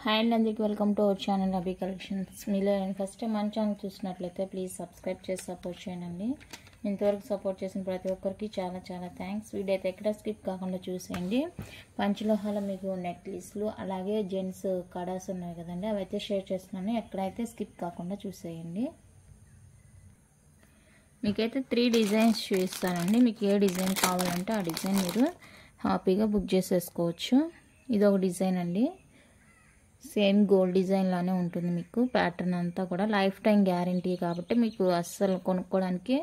Hi and అందరికీ welcome to our channel Abhi collections. మీలో first time మన channel చూసినట్లయితే ప్లీజ్ సబ్స్క్రైబ్ చేసి సపోర్ట్ చేయండి. ఇంతవరకు సపోర్ట్ చేసిన ప్రతి ఒక్కరికి చాలా చాలా థ్యాంక్స్. వీడియో అయితే ఎక్కడ స్కిప్ కాకుండా చూసేయండి. పంచలోహాల మీకు నెక్లెస్లు అలాగే జెంట్స్ కడాస్ ఉన్నాయి కదండి, అవి అయితే షేర్ చేస్తున్నాను. ఎక్కడైతే స్కిప్ కాకుండా చూసేయండి. మీకైతే 3 డిజైన్స్ చూపిస్తానండి. మీకు ఏ డిజైన్ కావాలంటే ఆ డిజైన్ మీరు హ్యాపీగా బుక్ చేసేసుకోవచ్చు. ఇది ఒక డిజైన్ అండి, సేమ్ గోల్డ్ డిజైన్ లానే ఉంటుంది. మీకు ప్యాటర్న్ అంతా కూడా లైఫ్ టైం గ్యారంటీ కాబట్టి మీకు అస్సలు కొనుక్కోవడానికి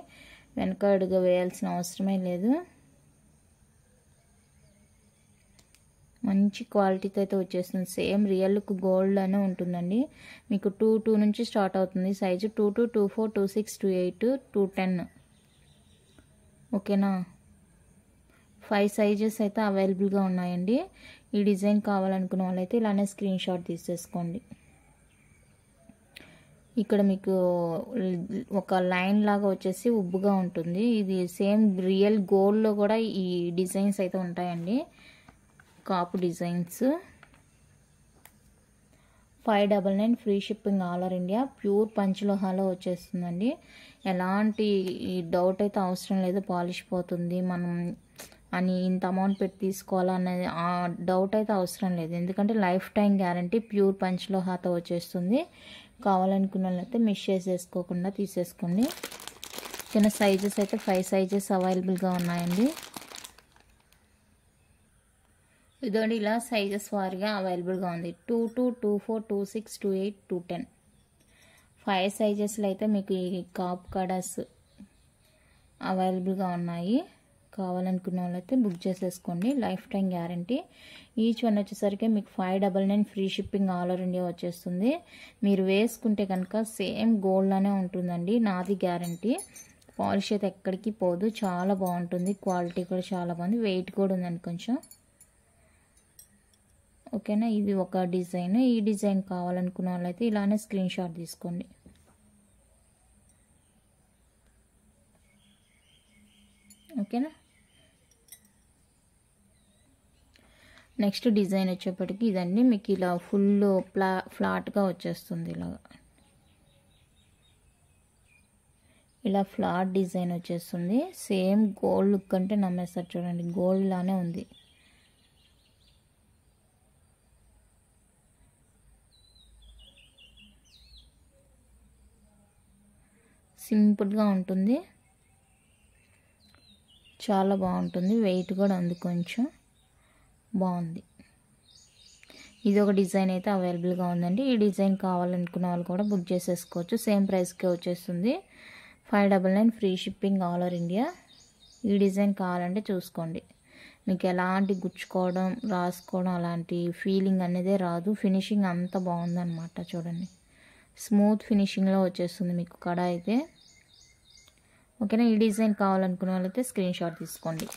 వెనకడుగా వేయాల్సిన అవసరమే లేదు. మంచి క్వాలిటీతో అయితే వచ్చేస్తుంది. సేమ్ రియల్ గోల్డ్ అనే ఉంటుందండి. మీకు 2 నుంచి స్టార్ట్ అవుతుంది సైజు. 22, 24, 26, 28, 210. ఓకేనా, 5 సైజెస్ అయితే అవైలబుల్గా ఉన్నాయండి. ఈ డిజైన్ కావాలనుకున్న వాళ్ళైతే ఇలానే స్క్రీన్ షాట్ తీసేసుకోండి. ఇక్కడ మీకు ఒక లైన్ లాగా వచ్చేసి ఉబ్బుగా ఉంటుంది. ఇది సేమ్ రియల్ గోల్డ్లో కూడా ఈ డిజైన్స్ అయితే ఉంటాయండి, కాపు designs. 599 free shipping all over India. Pure పంచలోహాలో వచ్చేస్తుందండి. ఎలాంటి డౌట్ అయితే అవసరం లేదు. పాలిష్ పోతుంది మనం అని ఇంత అమౌంట్ పెట్టి తీసుకోవాలనేది ఆ డౌట్ అయితే అవసరం లేదు. ఎందుకంటే లైఫ్ టైం గ్యారంటీ ప్యూర్ పంచలోహాతో వచ్చేస్తుంది. కావాలనుకున్న వాళ్ళైతే మిస్ చేసేసుకోకుండా తీసేసుకోండి. చిన్న సైజెస్ అయితే 5 సైజెస్ అవైలబుల్గా ఉన్నాయండి. ఇదండి ఇలా సైజెస్ వారిగా అవైలబుల్గా ఉంది. 22, 24, 26, 28, 210. 5 సైజెస్లో అయితే మీకు ఈ కాప్ కడాస్ అవైలబుల్గా ఉన్నాయి. కావాలనుకున్న వాళ్ళైతే బుక్ చేసేసుకోండి. Life time guarantee. Each one వచ్చేసరికి మీకు 599 free shipping all over India వచ్చేస్తుంది. మీరు వేసుకుంటే కనుక సేమ్ గోల్డ్ అనే ఉంటుందండి, నాది గ్యారంటీ. పాలిష్ అయితే ఎక్కడికి పోదు, చాలా బాగుంటుంది. క్వాలిటీ కూడా చాలా బాగుంది. వెయిట్ కూడా ఉందండి కొంచెం. ఓకేనా, ఇది ఒక డిజైన్. ఈ డిజైన్ కావాలనుకున్న వాళ్ళైతే ఇలానే స్క్రీన్ షాట్ తీసుకోండి. ఓకేనా, నెక్స్ట్ డిజైన్ వచ్చేప్పటికి ఇదండి. మీకు ఇలా ఫుల్ ఫ్లాట్గా వచ్చేస్తుంది. ఇలా ఫ్లాట్ డిజైన్ వచ్చేస్తుంది. సేమ్ గోల్డ్ లుక్ అంటే నమ్మేస్తారు చూడండి, గోల్డ్ లానే ఉంది. సింపుల్గా ఉంటుంది, చాలా బాగుంటుంది. వెయిట్ కూడా ఉంది, కొంచెం బాగుంది. ఇది ఒక డిజైన్ అయితే అవైలబుల్గా ఉందండి. ఈ డిజైన్ కావాలనుకున్న వాళ్ళు కూడా బుక్ చేసేసుకోవచ్చు. సేమ్ ప్రైస్కే వచ్చేస్తుంది. 599 free shipping all over India. ఈ డిజైన్ కావాలంటే చూసుకోండి. మీకు ఎలాంటి గుచ్చుకోవడం రాసుకోవడం అలాంటి ఫీలింగ్ అనేది రాదు. ఫినిషింగ్ అంత బాగుందన్నమాట. చూడండి, స్మూత్ ఫినిషింగ్లో వచ్చేస్తుంది మీకు కడ అయితే. ఓకేనా, ఈ డిజైన్ కావాలనుకున్న వాళ్ళైతే స్క్రీన్ షాట్ తీసుకోండి.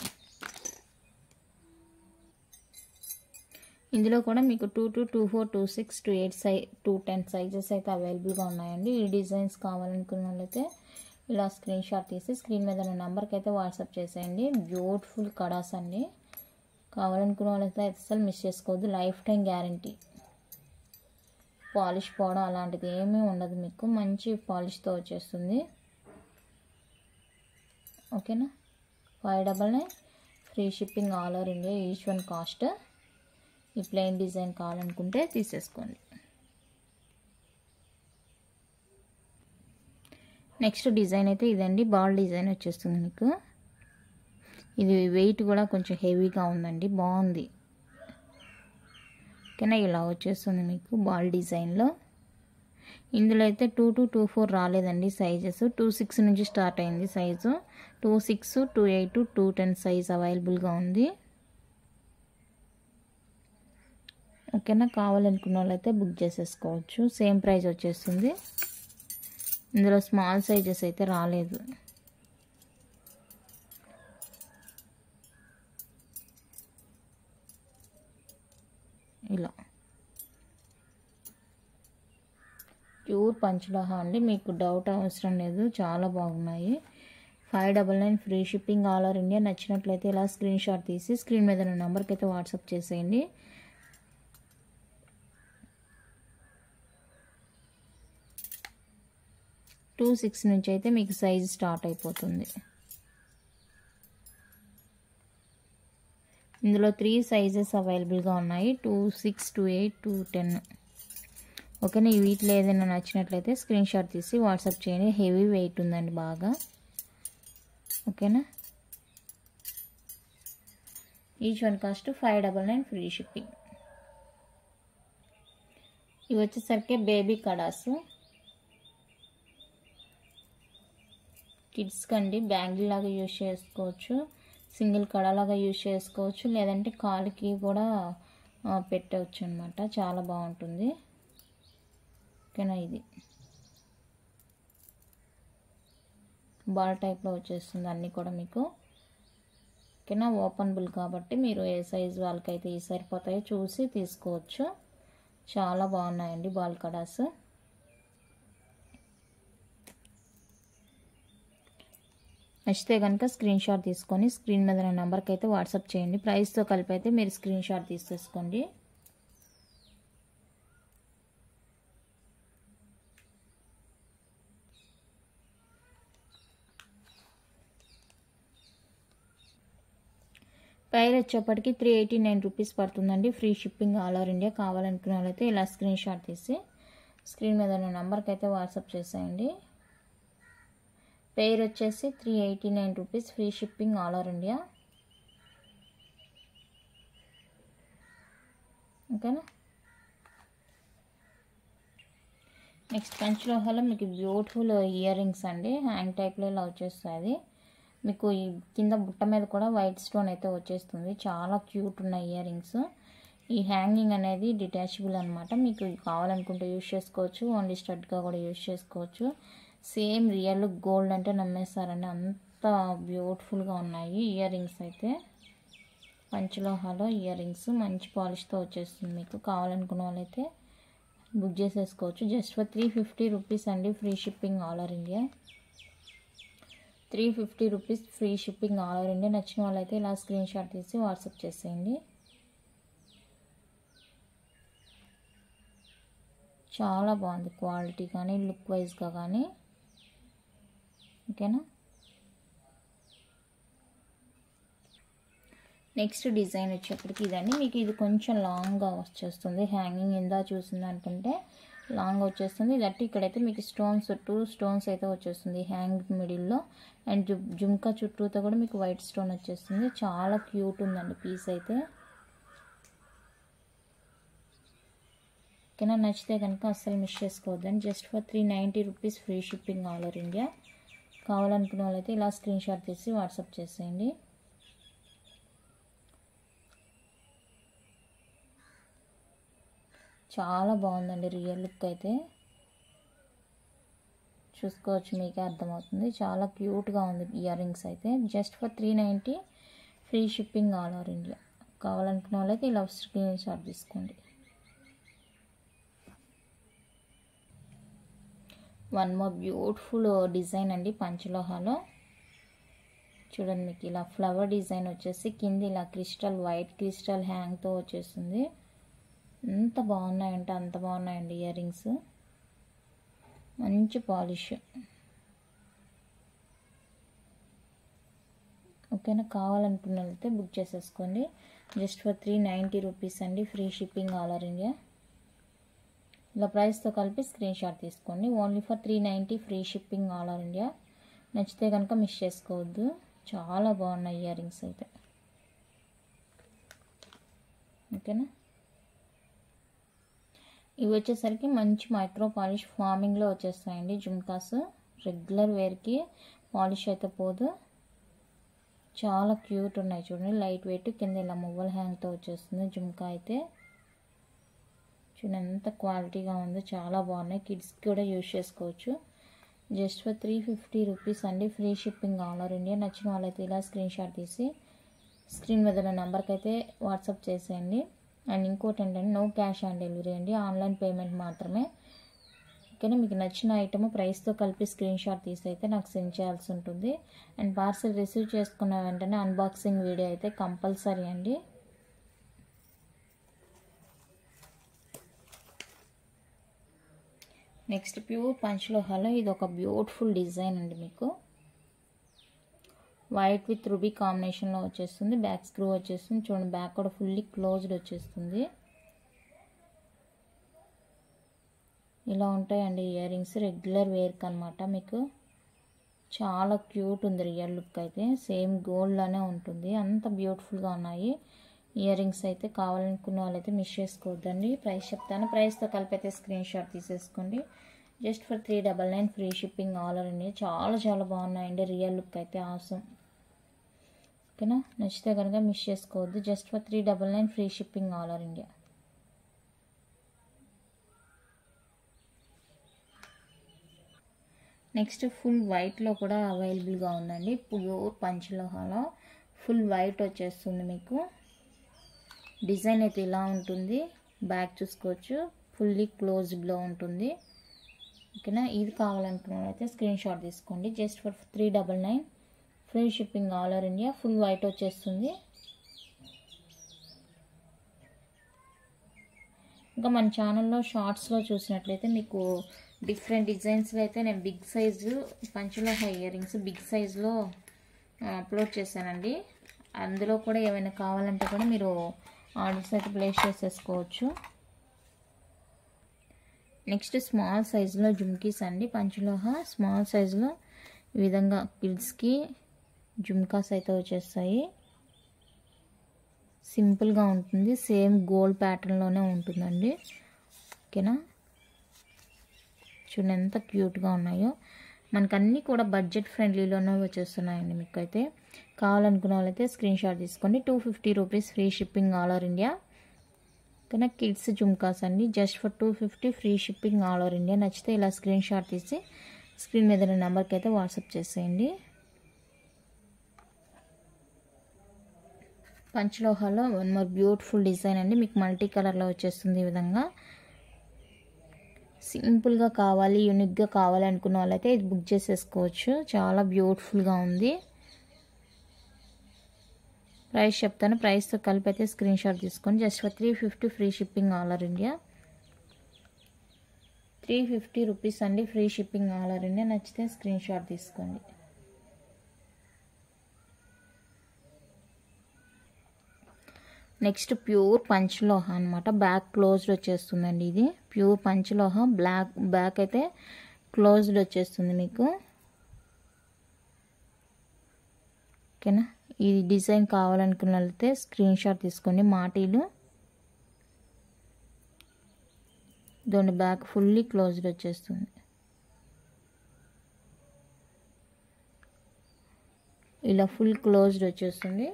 ఇందులో కూడా మీకు 22, 24, 26, 28, 210 సైజెస్ అయితే అవైలబుల్గా ఉన్నాయండి. ఈ డిజైన్స్ కావాలనుకున్న వాళ్ళైతే ఇలా స్క్రీన్ షాట్ తీసి స్క్రీన్ మీద ఉన్న నెంబర్కి అయితే వాట్సాప్ చేసేయండి. బ్యూటిఫుల్ కడాస్ అండి. కావాలనుకున్న వాళ్ళైతే అస్సలు మిస్ చేసుకోవద్దు. Life time guarantee. పాలిష్ పోవడం అలాంటిది ఏమీ ఉండదు. మీకు మంచి పాలిష్తో వచ్చేస్తుంది. ఓకేనా, 599 free shipping all over India. Each one cost. ఈ ప్లెయిన్ డిజైన్ కావాలనుకుంటే తీసేసుకోండి. నెక్స్ట్ డిజైన్ అయితే ఇదండి, బాల్ డిజైన్ వచ్చేస్తుంది మీకు. ఇది వెయిట్ కూడా కొంచెం హెవీగా ఉందండి, బాగుంది. ఓకేనా, ఇలా వచ్చేస్తుంది మీకు బాల్ డిజైన్లో. ఇందులో అయితే 22, 24 రాలేదండి సైజెస్. 26 నుంచి స్టార్ట్ అయింది సైజు. 26, 28, 210 సైజ్ అవైలబుల్గా ఉంది. ఓకేనా, కావాలనుకున్న వాళ్ళైతే బుక్ చేసేసుకోవచ్చు. సేమ్ ప్రైస్ వచ్చేస్తుంది. ఇందులో స్మాల్ సైజెస్ అయితే రాలేదు. ఇలా ప్యూర్ పంచలోహా అండి, మీకు డౌట్ అవసరం లేదు, చాలా బాగున్నాయి. 599 free shipping all over India. నచ్చినట్లయితే ఇలా స్క్రీన్ షాట్ తీసి స్క్రీన్ మీద ఉన్న నెంబర్కి అయితే వాట్సాప్ చేసేయండి. 26 నుంచి అయితే మీకు సైజ్ స్టార్ట్ అయిపోతుంది. ఇందులో 3 సైజెస్ అవైలబుల్గా ఉన్నాయి, 26, 28, 210. ఓకేనా. ఈ వీటిలో ఏదైనా నచ్చినట్లయితే స్క్రీన్ షాట్ తీసి వాట్సాప్ చేయండి. హెవీ వెయిట్ ఉందండి బాగా. ఓకేనా. Each one cost 599 free shipping. ఇవి వచ్చేసరికి బేబీ కడాస్, కిడ్స్ కండి. బ్యాంగిల్ లాగా యూజ్ చేసుకోవచ్చు, సింగిల్ కడాలాగా యూజ్ చేసుకోవచ్చు, లేదంటే కాలుకి కూడా పెట్టవచ్చు అనమాట. చాలా బాగుంటుంది. ఓకేనా. ఇది బాల్ టైప్లో వచ్చేస్తుంది అన్నీ కూడా మీకు. ఓకేనా. ఓపెనబుల్ కాబట్టి మీరు ఏ సైజ్ వాళ్ళకైతే ఈ సరిపోతాయో చూసి తీసుకోవచ్చు. చాలా బాగున్నాయండి బాల్ కడాస్. నచ్చితే కనుక స్క్రీన్ షాట్ తీసుకొని స్క్రీన్ మీద నా నెంబర్కి అయితే వాట్సాప్ చేయండి. ప్రైస్తో కలిపి అయితే మీరు స్క్రీన్ షాట్ తీసేసుకోండి. ప్రైస్ వచ్చేప్పటికి 389 రూపీస్ పడుతుందండి. Free shipping all over India. కావాలనుకునే వాళ్ళైతే ఇలా స్క్రీన్ షాట్ తీసి స్క్రీన్ మీద ఉన్న నెంబర్కి అయితే వాట్సాప్ చేసేయండి. పేరు వచ్చేసి 389 rupees, free shipping all over India. ఓకేనా. నెక్స్ట్ కంచిలోహాలో మీకు బ్యూటిఫుల్ ఇయర్ రింగ్స్ అండి. హ్యాంగ్ టైప్లో ఇలా వచ్చేస్తుంది. మీకు ఈ కింద బుట్ట మీద కూడా వైట్ స్టోన్ అయితే వచ్చేస్తుంది. చాలా క్యూట్ ఉన్నాయి ఇయర్ రింగ్స్. ఈ హ్యాంగింగ్ అనేది డిటాచబుల్ అనమాట. మీకు కావాలనుకుంటే యూజ్ చేసుకోవచ్చు, ఓన్లీ స్టడ్గా కూడా యూజ్ చేసుకోవచ్చు. సేమ్ రియల్ గోల్డ్ అంటే నమ్మేస్తారండి, అంత బ్యూటిఫుల్గా ఉన్నాయి ఇయర్ రింగ్స్ అయితే. పంచలోహాలో ఇయర్ రింగ్స్ మంచి పాలిష్తో వచ్చేస్తుంది. మీకు కావాలనుకున్న వాళ్ళైతే బుక్ చేసేసుకోవచ్చు. జస్ట్ ఫర్ 350 రూపీస్ అండి. Free shipping all over India. 350 rupees free shipping all over India. నచ్చిన వాళ్ళైతే ఇలా స్క్రీన్ షాట్ తీసి వాట్సాప్ చేసేయండి. చాలా బాగుంది క్వాలిటీ కానీ లుక్ వైజ్గా కానీ. ఓకేనా. నెక్స్ట్ డిజైన్ వచ్చేప్పటికి ఇదండి. మీకు ఇది కొంచెం లాంగ్గా వచ్చేస్తుంది. హ్యాంగింగ్ ఇందా చూసింది అనుకుంటే లాంగ్ వచ్చేస్తుంది. దట్ ఇక్కడైతే మీకు స్టోన్స్ 2 స్టోన్స్ అయితే వచ్చేస్తుంది హ్యాంగ్ మిడిల్లో. అండ్ జుమ్కా చుట్టూతో కూడా మీకు వైట్ స్టోన్ వచ్చేస్తుంది. చాలా క్యూట్ ఉందండి పీస్ అయితే. ఓకేనా. నచ్చితే కనుక అస్సలు మిస్ చేసుకోవద్దండి. Just for 390 rupees free shipping all over India. కావాలనుకునే వాళ్ళైతే ఇలా స్క్రీన్ షాట్ తీసి వాట్సాప్ చేసేయండి. చాలా బాగుందండి రియల్ లుక్ అయితే. చూసుకోవచ్చు, మీకే అర్థమవుతుంది. చాలా క్యూట్గా ఉంది ఇయర్ రింగ్స్ అయితే. Just for 390 free shipping all over India. కావాలనుకున్న వాళ్ళకి ఇలా స్క్రీన్ షాట్ తీసుకోండి. వన్ మోర్ బ్యూటిఫుల్ డిజైన్ అండి పంచలోహాలో. చూడండి, మీకు ఇలా ఫ్లవర్ డిజైన్ వచ్చేసి కింద ఇలా క్రిస్టల్ వైట్ క్రిస్టల్ హ్యాంగ్తో వచ్చేస్తుంది. ఎంత బాగున్నాయంటే అంత బాగున్నాయండి ఇయర్ రింగ్స్. మంచి పాలిష్. ఓకేనా. కావాలనుకున్న వాళ్ళైతే బుక్ చేసేసుకోండి. జస్ట్ ఫర్ 390 రూపీస్ అండి. Free shipping all over India. ఇలా ప్రైస్తో కలిపి స్క్రీన్ షాట్ తీసుకోండి. Only for 390 free shipping all over India. నచ్చితే కనుక మిస్ చేసుకోవద్దు. చాలా బాగున్నాయి ఇయర్ రింగ్స్ అయితే. ఓకేనా. ఇవి వచ్చేసరికి మంచి మైక్రో పాలిష్ ఫార్మింగ్లో వచ్చేస్తాయండి జుమ్కాస్. రెగ్యులర్ వేర్కి పాలిష్ అయితే పోదు. చాలా క్యూట్ ఉన్నాయి చూడండి. లైట్ వెయిట్ కింద ఇలా మువ్వల హ్యాంగ్తో వచ్చేస్తుంది జుమ్కా అయితే. చూడండి ఎంత క్వాలిటీగా ఉందో. చాలా బాగున్నాయి. కిడ్స్కి కూడా యూజ్ చేసుకోవచ్చు. జస్ట్ ఫర్ 350 రూపీస్ అండి. Free shipping all over India. నచ్చిన వాళ్ళైతే ఇలా స్క్రీన్ షాట్ తీసి స్క్రీన్ మీద ఉన్న నెంబర్కి అయితే వాట్సాప్ చేసేయండి. అండ్ ఇంకోటి ఏంటంటే నో క్యాష్ ఆన్ డెలివరీ అండి, ఆన్లైన్ పేమెంట్ మాత్రమే. ఓకేనా. మీకు నచ్చిన ఐటమ్ ప్రైస్తో కలిపి స్క్రీన్ షాట్ తీసి అయితే నాకు సెండ్ చేయాల్సి ఉంటుంది. అండ్ పార్సల్ రిసీవ్ చేసుకున్న వెంటనే అన్బాక్సింగ్ వీడియో అయితే కంపల్సరీ అండి. నెక్స్ట్ ప్యూర్ పంచలోహాలో ఇది ఒక బ్యూటిఫుల్ డిజైన్ అండి. మీకు వైట్ విత్ రూబీ కాంబినేషన్లో వచ్చేస్తుంది. బ్యాక్ స్క్రూ వచ్చేస్తుంది. చూడండి బ్యాక్ కూడా ఫుల్లీ క్లోజ్డ్ వచ్చేస్తుంది. ఇలా ఉంటాయండి ఇయర్ రింగ్స్, రెగ్యులర్ వేర్కి అనమాట. మీకు చాలా క్యూట్ ఉంది రియల్ లుక్ అయితే. సేమ్ గోల్డ్ లానే ఉంటుంది. అంత బ్యూటిఫుల్గా ఉన్నాయి ఇయర్ రింగ్స్ అయితే. కావాలనుకున్న వాళ్ళైతే మిస్ చేసుకోవద్దండి. ప్రైస్ చెప్తాను. ప్రైస్తో కలిపి అయితే స్క్రీన్ షాట్ తీసేసుకోండి. Just for 399 free shipping all over India. చాలా చాలా బాగున్నాయండి. రియల్ లుక్ అయితే ఆసమ్. ఓకేనా, నచ్చితే కనుక మిస్ చేసుకోవద్దు. Just for 399 free shipping all over India. Next full వైట్లో కూడా అవైలబుల్గా ఉందండి. ప్యూర్ పంచలోహాలో ఫుల్ వైట్ వచ్చేస్తుంది. మీకు డిజైన్ అయితే ఇలా ఉంటుంది. బ్యాక్ చూసుకోవచ్చు, ఫుల్లీ క్లోజ్డ్లో ఉంటుంది. ఓకేనా, ఇది కావాలనుకున్నట్లయితే స్క్రీన్ షాట్ తీసుకోండి. Just for 399 free shipping all over India. Full white వచ్చేస్తుంది. ఇంకా మన ఛానల్లో షార్ట్స్లో చూసినట్లయితే మీకు డిఫరెంట్ డిజైన్స్లో అయితే నేను big size panchaloha earrings big సైజులో అప్లోడ్ చేశానండి. అందులో కూడా ఏమైనా కావాలంటే కూడా మీరు ఆర్డర్స్ అయితే ప్లేస్ చేసేసుకోవచ్చు. నెక్స్ట్ స్మాల్ సైజులో జుమ్కీస్ అండి. పంచలోహ స్మాల్ సైజులో ఈ విధంగా కిడ్స్కి జుమ్కాస్ అయితే వచ్చేస్తాయి. సింపుల్గా ఉంటుంది. సేమ్ గోల్డ్ ప్యాటర్న్లోనే ఉంటుందండి. ఓకేనా, చూడండి ఎంత క్యూట్గా ఉన్నాయో. మనకు అన్నీ కూడా బడ్జెట్ ఫ్రెండ్లీలోనే వచ్చేస్తున్నాయండి. మీకు అయితే కావాలనుకున్న వాళ్ళైతే స్క్రీన్ షాట్ తీసుకోండి. 250 rupees free shipping all over India. ఓకేనా, కిడ్స్ జుమ్కాస్ అండి. Just for 250 free shipping all over India. నచ్చితే ఇలా స్క్రీన్ షాట్ తీసి స్క్రీన్ మీద నెంబర్కి అయితే వాట్సాప్ చేసేయండి. పంచలోహాలో వన్ మోర్ బ్యూటిఫుల్ డిజైన్ అండి. మీకు మల్టీ కలర్లో వచ్చేస్తుంది. ఈ విధంగా సింపుల్గా కావాలి, యూనిక్గా కావాలి అనుకున్న వాళ్ళైతే ఇది బుక్ చేసేసుకోవచ్చు. చాలా బ్యూటిఫుల్గా ఉంది. ప్రైస్ చెప్తాను. ప్రైస్తో కలిపి అయితే స్క్రీన్ షాట్ తీసుకోండి. Just for 350 free shipping all over India. 350 rupees అండి free shipping all over India. నచ్చితే స్క్రీన్ షాట్ తీసుకోండి. నెక్స్ట్ ప్యూర్ పంచలోహ అనమాట. బ్యాక్ క్లోజ్డ్ వచ్చేస్తుందండి. ఇది ప్యూర్ పంచలోహ. బ్యాక్ అయితే క్లోజ్డ్ వచ్చేస్తుంది మీకు. ఓకేనా, ఈ డిజైన్ కావాలనుకున్నట్లయితే స్క్రీన్ షాట్ తీసుకోండి. మాటీలు దాని బ్యాక్ ఫుల్లీ క్లోజ్డ్ వచ్చేస్తుంది. ఇలా ఫుల్ క్లోజ్డ్ వచ్చేస్తుంది.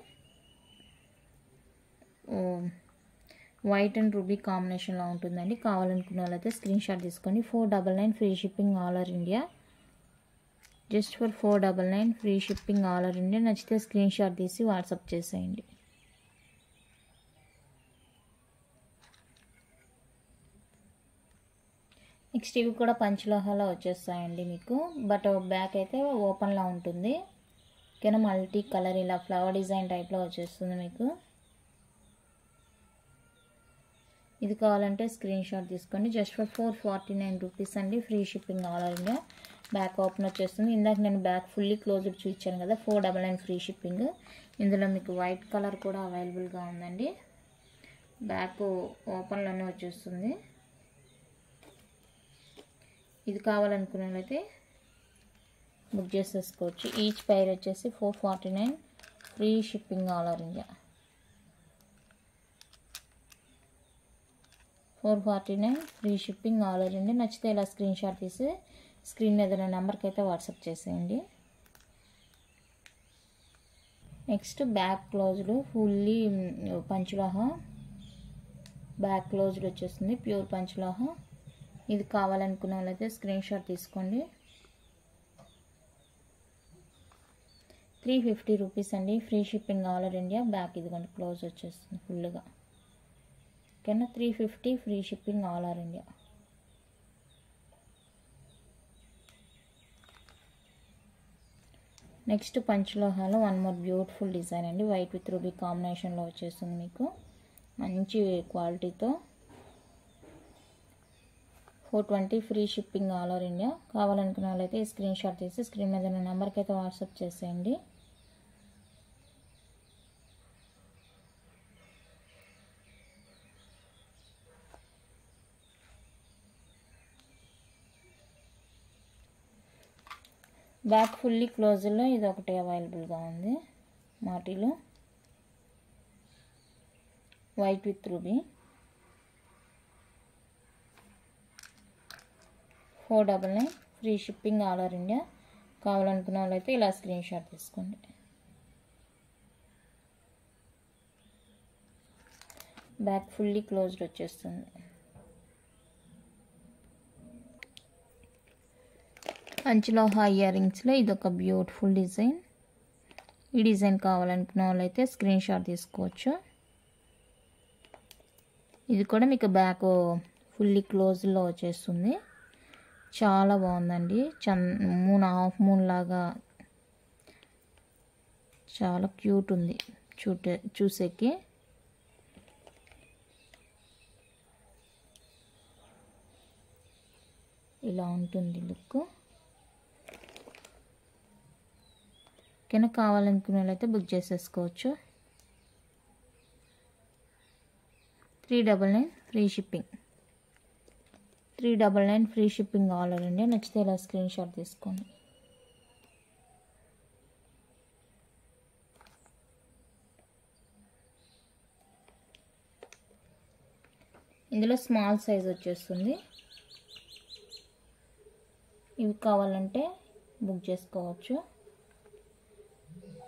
వైట్ అండ్ రూబీ కాంబినేషన్లో ఉంటుందండి. కావాలనుకున్న వాళ్ళైతే స్క్రీన్ షాట్ తీసుకోండి. 499 free shipping all over India. Just for 499 free shipping all over India. నచ్చితే స్క్రీన్ షాట్ తీసి వాట్సాప్ చేసేయండి. నెక్స్ట్ ఇవి కూడా పంచలోహాలో వచ్చేస్తాయండి మీకు. బట్ బ్యాక్ అయితే ఓపెన్లో ఉంటుంది. ఓకేనా, మల్టీ కలర్ ఇలా ఫ్లవర్ డిజైన్ టైప్లో వచ్చేస్తుంది మీకు. ఇది కావాలంటే స్క్రీన్ షాట్ తీసుకోండి. జస్ట్ ఫర్ 449 రూపీస్ అండి free shipping all over India. Back open వచ్చేస్తుంది. ఇందాక నేను బ్యాక్ ఫుల్లీ క్లోజ్డ్ చూపించాను కదా. 499 ఫ్రీ షిప్పింగ్. ఇందులో మీకు వైట్ కలర్ కూడా అవైలబుల్గా ఉందండి. బ్యాక్ ఓపెన్లోనే వచ్చేస్తుంది. ఇది కావాలనుకున్నట్లయితే బుక్ చేసేసుకోవచ్చు. ఈచ్ పైర్ వచ్చేసి 449 free shipping all over India. 449 free shipping all over India. నచ్చితే ఇలా స్క్రీన్ షాట్ తీసి స్క్రీన్ మీద నెంబర్కి అయితే వాట్సాప్ చేసేయండి. Next back closed fully panchaloha. Back closed వచ్చేస్తుంది ప్యూర్ పంచలోహ. ఇది కావాలనుకున్న వాళ్ళైతే స్క్రీన్ షాట్ తీసుకోండి. 350 రూపీస్ అండి free shipping all over India. Back ఇదిగోండి క్లోజ్ వచ్చేస్తుంది ఫుల్గా. ఓకేనా, 350 free shipping all over India. Next పంచలోహాలో వన్ మోర్ బ్యూటిఫుల్ డిజైన్ అండి. వైట్ విత్ రూబీ కాంబినేషన్లో వచ్చేస్తుంది మీకు. మంచి క్వాలిటీతో 420 free shipping all over India. కావాలనుకున్న వాళ్ళైతే ఈ స్క్రీన్ షాట్ తీసి స్క్రీన్ మీద ఉన్న నెంబర్కి అయితే వాట్సాప్ చేసేయండి. బ్యాక్ ఫుల్లీ క్లోజ్లో ఇది ఒకటి అవైలబుల్గా ఉంది. మాటిలో white with ruby 499 free shipping all over India. కావాలనుకున్న వాళ్ళైతే ఇలా స్క్రీన్ షాట్ తీసుకోండి. బ్యాక్ ఫుల్లీ క్లోజ్డ్ వచ్చేస్తుంది. పంచలోహా ఇయర్ రింగ్స్లో ఇది ఒక బ్యూటిఫుల్ డిజైన్. ఈ డిజైన్ కావాలనుకున్న వాళ్ళైతే స్క్రీన్ షాట్ తీసుకోవచ్చు. ఇది కూడా మీకు బ్యాక్ ఫుల్లీ క్లోజ్లో వచ్చేస్తుంది. చాలా బాగుందండి. మూన్ హాఫ్ మూన్ లాగా చాలా క్యూట్ ఉంది చూసేకి. ఇలా ఉంటుంది లుక్. ఓకేనా, కావాలనుకునే వాళ్ళైతే బుక్ చేసేసుకోవచ్చు. 399 free shipping. 399 free shipping all over India. నచ్చితే ఇలా స్క్రీన్ షాట్ తీసుకోండి. ఇందులో స్మాల్ సైజ్ వచ్చేస్తుంది. ఇవి కావాలంటే బుక్ చేసుకోవచ్చు.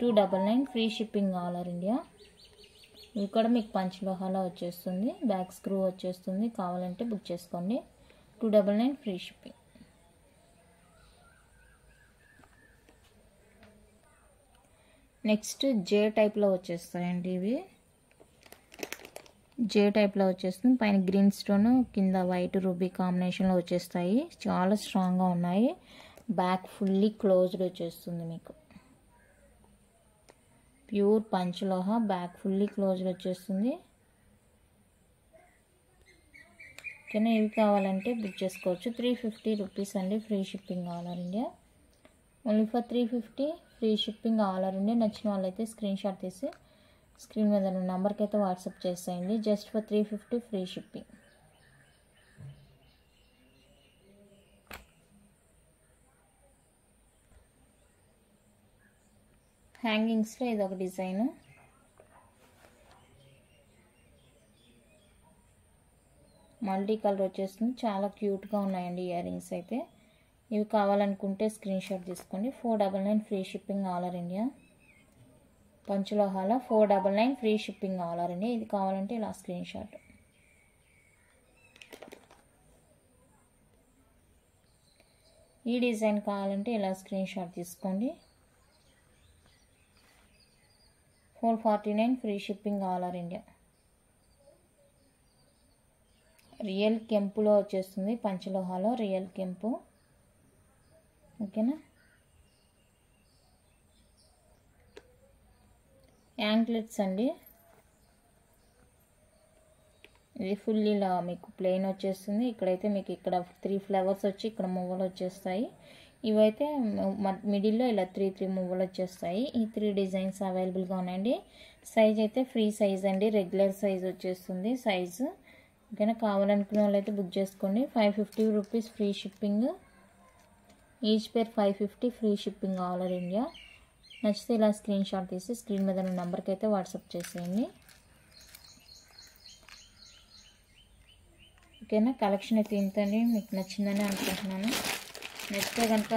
299 free shipping all over India. ఇవి కూడా మీకు పంచలోహాలో వచ్చేస్తుంది. బ్యాక్ స్క్రూ వచ్చేస్తుంది. కావాలంటే బుక్ చేసుకోండి. 299 ఫ్రీ షిప్పింగ్. నెక్స్ట్ జే టైప్లో వచ్చేస్తాయండి. ఇవి జే టైప్లో వచ్చేస్తుంది. పైన గ్రీన్ స్టోన్, కింద వైట్ రూబీ కాంబినేషన్లో వచ్చేస్తాయి. చాలా స్ట్రాంగ్గా ఉన్నాయి. బ్యాక్ ఫుల్లీ క్లోజ్డ్ వచ్చేస్తుంది మీకు. Pure panchaloha, back fully closed వచ్చేస్తుంది. ఓకేనా, ఇవి కావాలంటే బుక్ చేసుకోవచ్చు. 350 రూపీస్ అండి free shipping all over India. Only for 350 free shipping all over India. నచ్చిన వాళ్ళైతే స్క్రీన్ షాట్ తీసి స్క్రీన్ మీద ఉన్న నెంబర్కి అయితే వాట్సాప్ చేసేయండి. Just for 350 free shipping. హ్యాంగింగ్స్లో ఇది ఒక డిజైన్. మల్టీ కలర్ వచ్చేస్తుంది. చాలా క్యూట్గా ఉన్నాయండి ఇయర్ రింగ్స్ అయితే. ఇవి కావాలనుకుంటే స్క్రీన్ షాట్ తీసుకోండి. 499 free shipping all over India. పంచలోహాల 499 free shipping all over India. ఇది కావాలంటే ఇలా స్క్రీన్ షాట్. ఈ డిజైన్ కావాలంటే ఇలా స్క్రీన్ షాట్ తీసుకోండి. 449 free shipping all over India. Real కెంపులో వచ్చేస్తుంది. పంచలోహాలో రియల్ కెంపు. ఓకేనా, యాంక్లెట్స్ అండి. ఇది ఫుల్ ఇలా మీకు ప్లెయిన్ వచ్చేస్తుంది. ఇక్కడైతే మీకు ఇక్కడ 3 ఫ్లవర్స్ వచ్చి ఇక్కడ మువ్వలు వచ్చేస్తాయి. ఇవైతే మిడిల్లో ఇలా 3 మువ్వలు వచ్చేస్తాయి. ఈ 3 డిజైన్స్ అవైలబుల్గా ఉన్నాయండి. సైజ్ అయితే ఫ్రీ సైజ్ అండి. రెగ్యులర్ సైజ్ వచ్చేస్తుంది సైజు. ఓకేనా, కావాలనుకునే వాళ్ళైతే బుక్ చేసుకోండి. 550 రూపీస్ ఫ్రీ షిప్పింగ్. ఈచ్ పేర్ 550 free shipping all over India. నచ్చితే ఇలా స్క్రీన్ షాట్ తీసి స్క్రీన్ మీద ఉన్న నెంబర్కి అయితే వాట్సాప్ చేసేయండి. ఓకేనా, కలెక్షన్ అయితే ఇంతండి. మీకు నచ్చిందని అనుకుంటున్నాను. నచ్చితే కనుక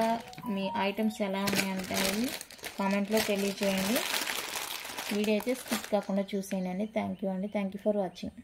మీ ఐటమ్స్ ఎలా ఉన్నాయంటే కామెంట్లో తెలియజేయండి. వీడియో అయితే స్కిప్ కాకుండా చూసేయండి. థ్యాంక్ యూ అండి. Thank you for watching.